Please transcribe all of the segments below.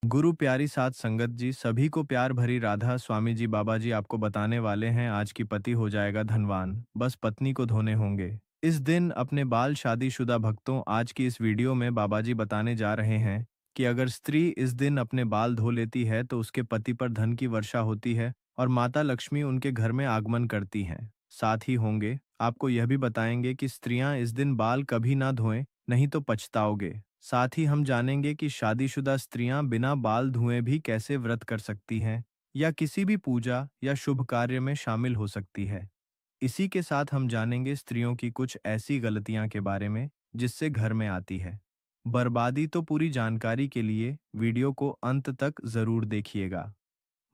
गुरु प्यारी साध संगत जी, सभी को प्यार भरी राधा। स्वामी जी बाबा जी आपको बताने वाले हैं आज की पति हो जाएगा धनवान, बस पत्नी को धोने होंगे। इस दिन अपने बाल शादीशुदा भक्तों, आज की इस वीडियो में बाबा जी बताने जा रहे हैं कि अगर स्त्री इस दिन अपने बाल धो लेती है तो उसके पति पर धन की वर्षा होती है और माता लक्ष्मी उनके घर में आगमन करती हैं। साथ ही होंगे आपको यह भी बताएंगे कि स्त्रियां इस दिन बाल कभी ना धोएं, नहीं तो पछताओगे। साथ ही हम जानेंगे कि शादीशुदा स्त्रियां बिना बाल धुए भी कैसे व्रत कर सकती हैं या किसी भी पूजा या शुभ कार्य में शामिल हो सकती है। इसी के साथ हम जानेंगे स्त्रियों की कुछ ऐसी गलतियां के बारे में जिससे घर में आती है बर्बादी। तो पूरी जानकारी के लिए वीडियो को अंत तक जरूर देखिएगा।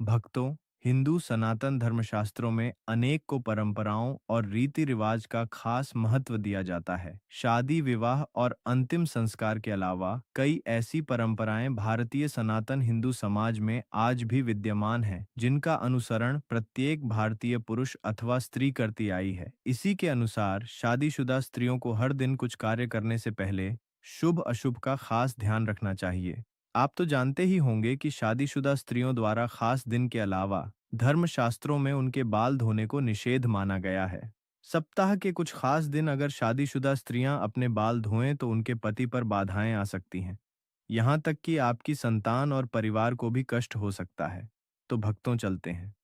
भक्तों, हिंदू सनातन धर्मशास्त्रों में अनेक को परंपराओं और रीति रिवाज का खास महत्व दिया जाता है। शादी, विवाह और अंतिम संस्कार के अलावा कई ऐसी परंपराएं भारतीय सनातन हिंदू समाज में आज भी विद्यमान हैं, जिनका अनुसरण प्रत्येक भारतीय पुरुष अथवा स्त्री करती आई है। इसी के अनुसार शादीशुदा स्त्रियों को हर दिन कुछ कार्य करने से पहले शुभ अशुभ का खास ध्यान रखना चाहिए। आप तो जानते ही होंगे कि शादीशुदा स्त्रियों द्वारा खास दिन के अलावा धर्मशास्त्रों में उनके बाल धोने को निषेध माना गया है। सप्ताह के कुछ खास दिन अगर शादीशुदा स्त्रियां अपने बाल धोएं तो उनके पति पर बाधाएं आ सकती हैं। यहाँ तक कि आपकी संतान और परिवार को भी कष्ट हो सकता है। तो भक्तों, चलते हैं।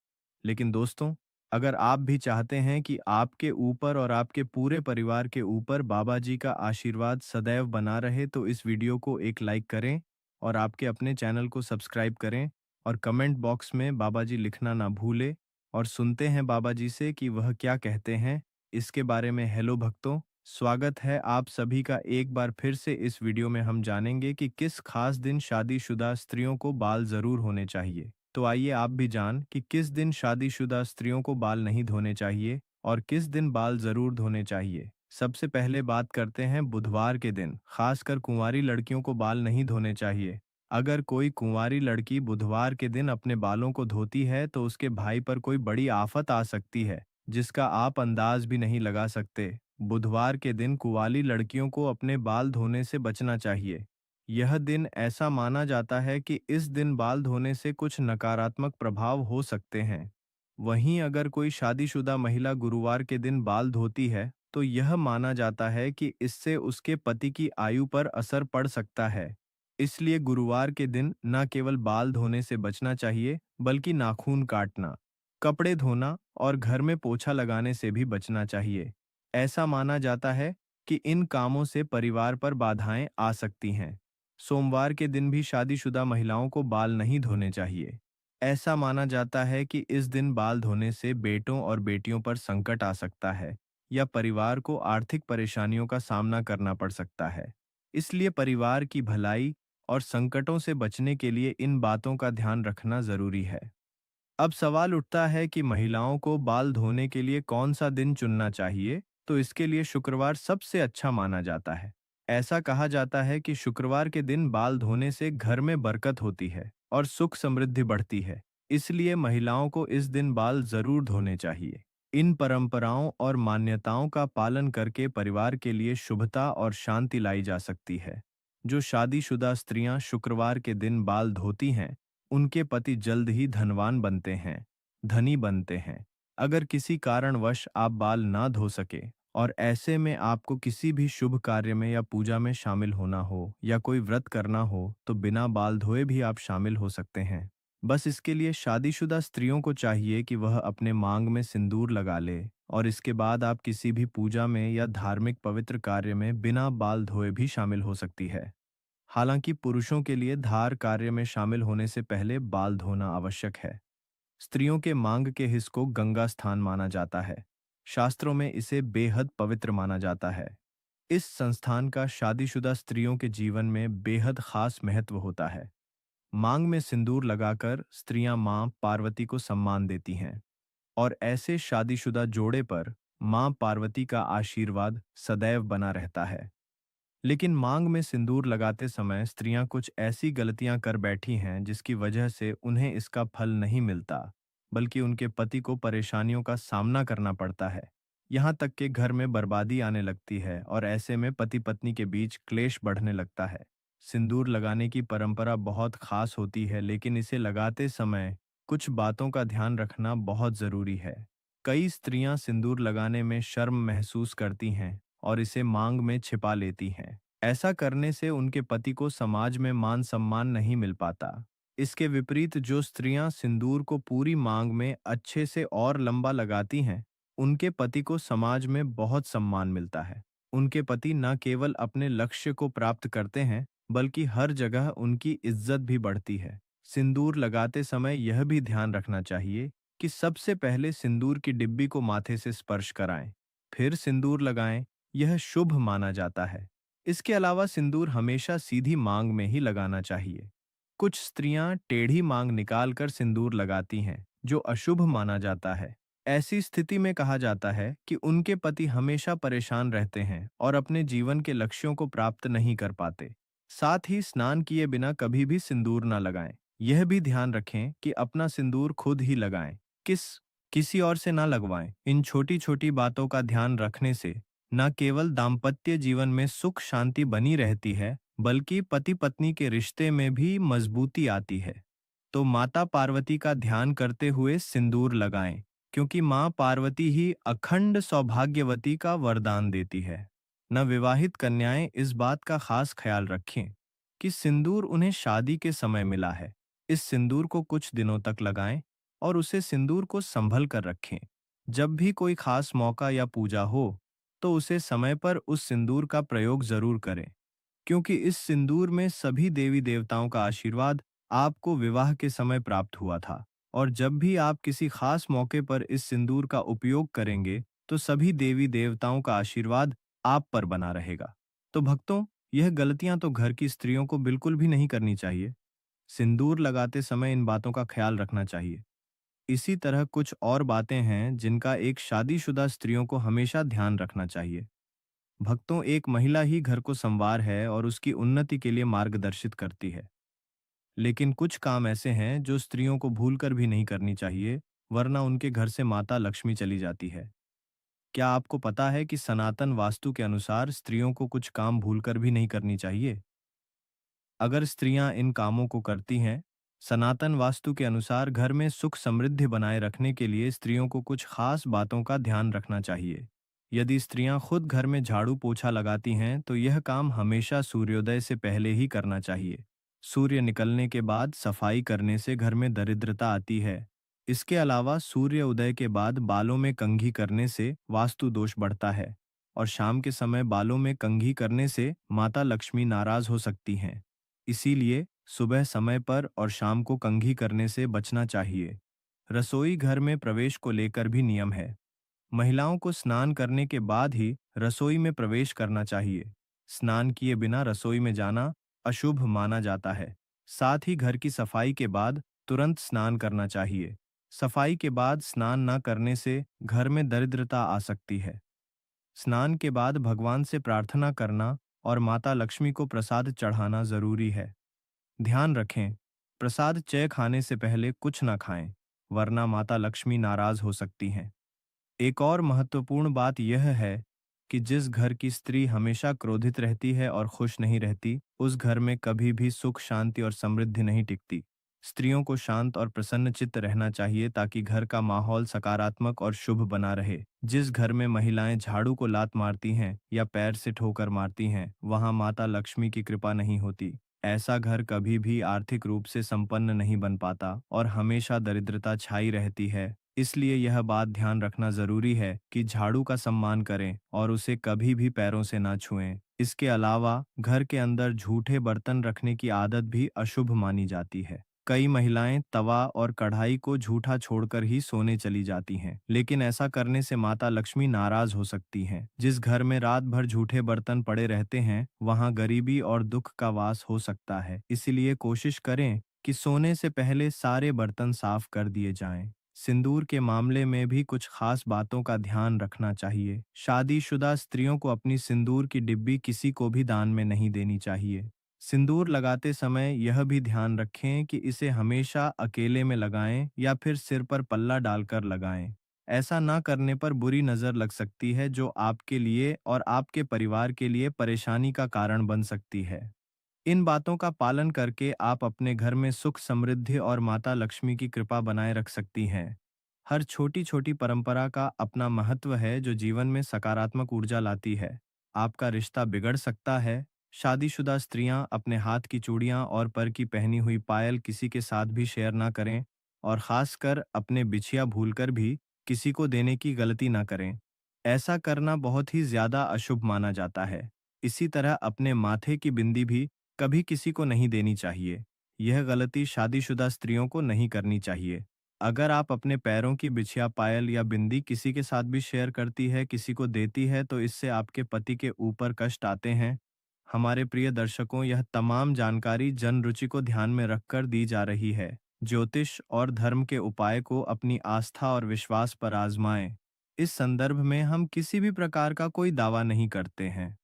लेकिन दोस्तों, अगर आप भी चाहते हैं कि आपके ऊपर और आपके पूरे परिवार के ऊपर बाबा जी का आशीर्वाद सदैव बना रहे तो इस वीडियो को एक लाइक करें और आपके अपने चैनल को सब्सक्राइब करें और कमेंट बॉक्स में बाबा जी लिखना ना भूलें। और सुनते हैं बाबा जी से कि वह क्या कहते हैं इसके बारे में। हेलो भक्तों, स्वागत है आप सभी का एक बार फिर से। इस वीडियो में हम जानेंगे कि किस खास दिन शादीशुदा स्त्रियों को बाल जरूर होने चाहिए। तो आइए आप भी जान कि किस दिन शादीशुदा स्त्रियों को बाल नहीं धोने चाहिए और किस दिन बाल जरूर धोने चाहिए। सबसे पहले बात करते हैं बुधवार के दिन। खासकर कुंवारी लड़कियों को बाल नहीं धोने चाहिए। अगर कोई कुंवारी लड़की बुधवार के दिन अपने बालों को धोती है तो उसके भाई पर कोई बड़ी आफत आ सकती है, जिसका आप अंदाज भी नहीं लगा सकते। बुधवार के दिन कुंवारी लड़कियों को अपने बाल धोने से बचना चाहिए। यह दिन ऐसा माना जाता है कि इस दिन बाल धोने से कुछ नकारात्मक प्रभाव हो सकते हैं। वहीं अगर कोई शादीशुदा महिला गुरुवार के दिन बाल धोती है तो यह माना जाता है कि इससे उसके पति की आयु पर असर पड़ सकता है। इसलिए गुरुवार के दिन न केवल बाल धोने से बचना चाहिए बल्कि नाखून काटना, कपड़े धोना और घर में पोछा लगाने से भी बचना चाहिए। ऐसा माना जाता है कि इन कामों से परिवार पर बाधाएं आ सकती हैं। सोमवार के दिन भी शादीशुदा महिलाओं को बाल नहीं धोने चाहिए। ऐसा माना जाता है कि इस दिन बाल धोने से बेटों और बेटियों पर संकट आ सकता है या परिवार को आर्थिक परेशानियों का सामना करना पड़ सकता है। इसलिए परिवार की भलाई और संकटों से बचने के लिए इन बातों का ध्यान रखना जरूरी है। अब सवाल उठता है कि महिलाओं को बाल धोने के लिए कौन सा दिन चुनना चाहिए। तो इसके लिए शुक्रवार सबसे अच्छा माना जाता है। ऐसा कहा जाता है कि शुक्रवार के दिन बाल धोने से घर में बरकत होती है और सुख समृद्धि बढ़ती है। इसलिए महिलाओं को इस दिन बाल जरूर धोने चाहिए। इन परंपराओं और मान्यताओं का पालन करके परिवार के लिए शुभता और शांति लाई जा सकती है। जो शादीशुदा स्त्रियां शुक्रवार के दिन बाल धोती हैं उनके पति जल्द ही धनवान बनते हैं, धनी बनते हैं। अगर किसी कारणवश आप बाल ना धो सके और ऐसे में आपको किसी भी शुभ कार्य में या पूजा में शामिल होना हो या कोई व्रत करना हो तो बिना बाल धोए भी आप शामिल हो सकते हैं। बस इसके लिए शादीशुदा स्त्रियों को चाहिए कि वह अपने मांग में सिंदूर लगा ले और इसके बाद आप किसी भी पूजा में या धार्मिक पवित्र कार्य में बिना बाल धोए भी शामिल हो सकती है। हालांकि पुरुषों के लिए धार कार्य में शामिल होने से पहले बाल धोना आवश्यक है। स्त्रियों के मांग के हिस्स को गंगा स्थान माना जाता है। शास्त्रों में इसे बेहद पवित्र माना जाता है। इस संस्थान का शादीशुदा स्त्रियों के जीवन में बेहद खास महत्व होता है। मांग में सिंदूर लगाकर स्त्रियां मां पार्वती को सम्मान देती हैं और ऐसे शादीशुदा जोड़े पर मां पार्वती का आशीर्वाद सदैव बना रहता है। लेकिन मांग में सिंदूर लगाते समय स्त्रियां कुछ ऐसी गलतियां कर बैठी हैं जिसकी वजह से उन्हें इसका फल नहीं मिलता, बल्कि उनके पति को परेशानियों का सामना करना पड़ता है। यहाँ तक कि घर में बर्बादी आने लगती है और ऐसे में पति पत्नी के बीच क्लेश बढ़ने लगता है। सिंदूर लगाने की परंपरा बहुत खास होती है, लेकिन इसे लगाते समय कुछ बातों का ध्यान रखना बहुत जरूरी है। कई स्त्रियां सिंदूर लगाने में शर्म महसूस करती हैं और इसे मांग में छिपा लेती हैं। ऐसा करने से उनके पति को समाज में मान सम्मान नहीं मिल पाता। इसके विपरीत जो स्त्रियां सिंदूर को पूरी मांग में अच्छे से और लंबा लगाती हैं, उनके पति को समाज में बहुत सम्मान मिलता है। उनके पति न केवल अपने लक्ष्य को प्राप्त करते हैं, बल्कि हर जगह उनकी इज्जत भी बढ़ती है। सिंदूर लगाते समय यह भी ध्यान रखना चाहिए कि सबसे पहले सिंदूर की डिब्बी को माथे से स्पर्श कराएं, फिर सिंदूर लगाएं। यह शुभ माना जाता है। इसके अलावा सिंदूर हमेशा सीधी मांग में ही लगाना चाहिए। कुछ स्त्रियां टेढ़ी मांग निकालकर सिंदूर लगाती हैं, जो अशुभ माना जाता है। ऐसी स्थिति में कहा जाता है कि उनके पति हमेशा परेशान रहते हैं और अपने जीवन के लक्ष्यों को प्राप्त नहीं कर पाते। साथ ही स्नान किए बिना कभी भी सिंदूर न लगाएं। यह भी ध्यान रखें कि अपना सिंदूर खुद ही लगाएं, किस किसी और से ना लगवाएं। इन छोटी छोटी बातों का ध्यान रखने से न केवल दाम्पत्य जीवन में सुख शांति बनी रहती है, बल्कि पति पत्नी के रिश्ते में भी मजबूती आती है। तो माता पार्वती का ध्यान करते हुए सिंदूर लगाएं, क्योंकि मां पार्वती ही अखंड सौभाग्यवती का वरदान देती है। नवविवाहित कन्याएं इस बात का खास ख्याल रखें कि सिंदूर उन्हें शादी के समय मिला है। इस सिंदूर को कुछ दिनों तक लगाएं और उसे सिंदूर को संभल कर रखें। जब भी कोई खास मौका या पूजा हो, तो उसे समय पर उस सिंदूर का प्रयोग जरूर करें, क्योंकि इस सिंदूर में सभी देवी देवताओं का आशीर्वाद आपको विवाह के समय प्राप्त हुआ था। और जब भी आप किसी खास मौके पर इस सिंदूर का उपयोग करेंगे, तो सभी देवी देवताओं का आशीर्वाद आप पर बना रहेगा। तो भक्तों, यह गलतियां तो घर की स्त्रियों को बिल्कुल भी नहीं करनी चाहिए। सिंदूर लगाते समय इन बातों का ख्याल रखना चाहिए। इसी तरह कुछ और बातें हैं जिनका एक शादीशुदा स्त्रियों को हमेशा ध्यान रखना चाहिए। भक्तों, एक महिला ही घर को संवार है और उसकी उन्नति के लिए मार्गदर्शित करती है। लेकिन कुछ काम ऐसे हैं जो स्त्रियों को भूलकर भी नहीं करनी चाहिए, वरना उनके घर से माता लक्ष्मी चली जाती है। क्या आपको पता है कि सनातन वास्तु के अनुसार स्त्रियों को कुछ काम भूलकर भी नहीं करनी चाहिए? अगर स्त्रियां इन कामों को करती हैं, सनातन वास्तु के अनुसार घर में सुख समृद्धि बनाए रखने के लिए स्त्रियों को कुछ खास बातों का ध्यान रखना चाहिए। यदि स्त्रियां खुद घर में झाड़ू पोछा लगाती हैं, तो यह काम हमेशा सूर्योदय से पहले ही करना चाहिए। सूर्य निकलने के बाद सफाई करने से घर में दरिद्रता आती है। इसके अलावा सूर्य उदय के बाद बालों में कंघी करने से वास्तु दोष बढ़ता है, और शाम के समय बालों में कंघी करने से माता लक्ष्मी नाराज हो सकती हैं। इसीलिए सुबह समय पर और शाम को कंघी करने से बचना चाहिए। रसोई घर में प्रवेश को लेकर भी नियम है। महिलाओं को स्नान करने के बाद ही रसोई में प्रवेश करना चाहिए। स्नान किए बिना रसोई में जाना अशुभ माना जाता है। साथ ही घर की सफाई के बाद तुरंत स्नान करना चाहिए। सफाई के बाद स्नान न करने से घर में दरिद्रता आ सकती है। स्नान के बाद भगवान से प्रार्थना करना और माता लक्ष्मी को प्रसाद चढ़ाना जरूरी है। ध्यान रखें, प्रसाद चय खाने से पहले कुछ न खाएं, वरना माता लक्ष्मी नाराज हो सकती हैं। एक और महत्वपूर्ण बात यह है कि जिस घर की स्त्री हमेशा क्रोधित रहती है और खुश नहीं रहती, उस घर में कभी भी सुख शांति और समृद्धि नहीं टिकती। स्त्रियों को शांत और प्रसन्न चित्त रहना चाहिए, ताकि घर का माहौल सकारात्मक और शुभ बना रहे। जिस घर में महिलाएं झाड़ू को लात मारती हैं या पैर से ठोकर मारती हैं, वहां माता लक्ष्मी की कृपा नहीं होती। ऐसा घर कभी भी आर्थिक रूप से संपन्न नहीं बन पाता और हमेशा दरिद्रता छाई रहती है। इसलिए यह बात ध्यान रखना जरूरी है कि झाड़ू का सम्मान करें और उसे कभी भी पैरों से ना छुएं। इसके अलावा घर के अंदर झूठे बर्तन रखने की आदत भी अशुभ मानी जाती है। कई महिलाएं तवा और कढ़ाई को झूठा छोड़कर ही सोने चली जाती हैं, लेकिन ऐसा करने से माता लक्ष्मी नाराज हो सकती हैं। जिस घर में रात भर झूठे बर्तन पड़े रहते हैं, वहां गरीबी और दुख का वास हो सकता है। इसलिए कोशिश करें कि सोने से पहले सारे बर्तन साफ कर दिए जाएं। सिंदूर के मामले में भी कुछ खास बातों का ध्यान रखना चाहिए। शादीशुदा स्त्रियों को अपनी सिंदूर की डिब्बी किसी को भी दान में नहीं देनी चाहिए। सिंदूर लगाते समय यह भी ध्यान रखें कि इसे हमेशा अकेले में लगाएं या फिर सिर पर पल्ला डालकर लगाएं। ऐसा ना करने पर बुरी नजर लग सकती है, जो आपके लिए और आपके परिवार के लिए परेशानी का कारण बन सकती है। इन बातों का पालन करके आप अपने घर में सुख समृद्धि और माता लक्ष्मी की कृपा बनाए रख सकती हैं। हर छोटी छोटी परंपरा का अपना महत्व है जो जीवन में सकारात्मक ऊर्जा लाती है। आपका रिश्ता बिगड़ सकता है। शादीशुदा स्त्रियां अपने हाथ की चूड़ियां और पर की पहनी हुई पायल किसी के साथ भी शेयर ना करें, और खासकर अपने बिछिया भूलकर भी किसी को देने की गलती ना करें। ऐसा करना बहुत ही ज्यादा अशुभ माना जाता है। इसी तरह अपने माथे की बिंदी भी कभी किसी को नहीं देनी चाहिए। यह गलती शादीशुदा स्त्रियों को नहीं करनी चाहिए। अगर आप अपने पैरों की बिछिया पायल या बिंदी किसी के साथ भी शेयर करती है, किसी को देती है, तो इससे आपके पति के ऊपर कष्ट आते हैं। हमारे प्रिय दर्शकों, यह तमाम जानकारी जन रुचि को ध्यान में रखकर दी जा रही है। ज्योतिष और धर्म के उपाय को अपनी आस्था और विश्वास पर आजमाएं। इस संदर्भ में हम किसी भी प्रकार का कोई दावा नहीं करते हैं।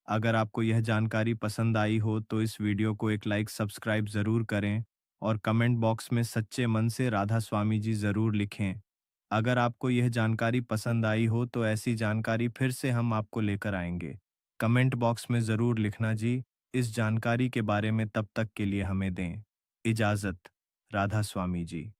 अगर आपको यह जानकारी पसंद आई हो तो इस वीडियो को एक लाइक सब्सक्राइब ज़रूर करें, और कमेंट बॉक्स में सच्चे मन से राधा स्वामी जी ज़रूर लिखें। अगर आपको यह जानकारी पसंद आई हो तो ऐसी जानकारी फिर से हम आपको लेकर आएंगे। कमेंट बॉक्स में ज़रूर लिखना जी इस जानकारी के बारे में। तब तक के लिए हमें दें इजाज़त। राधा स्वामी जी।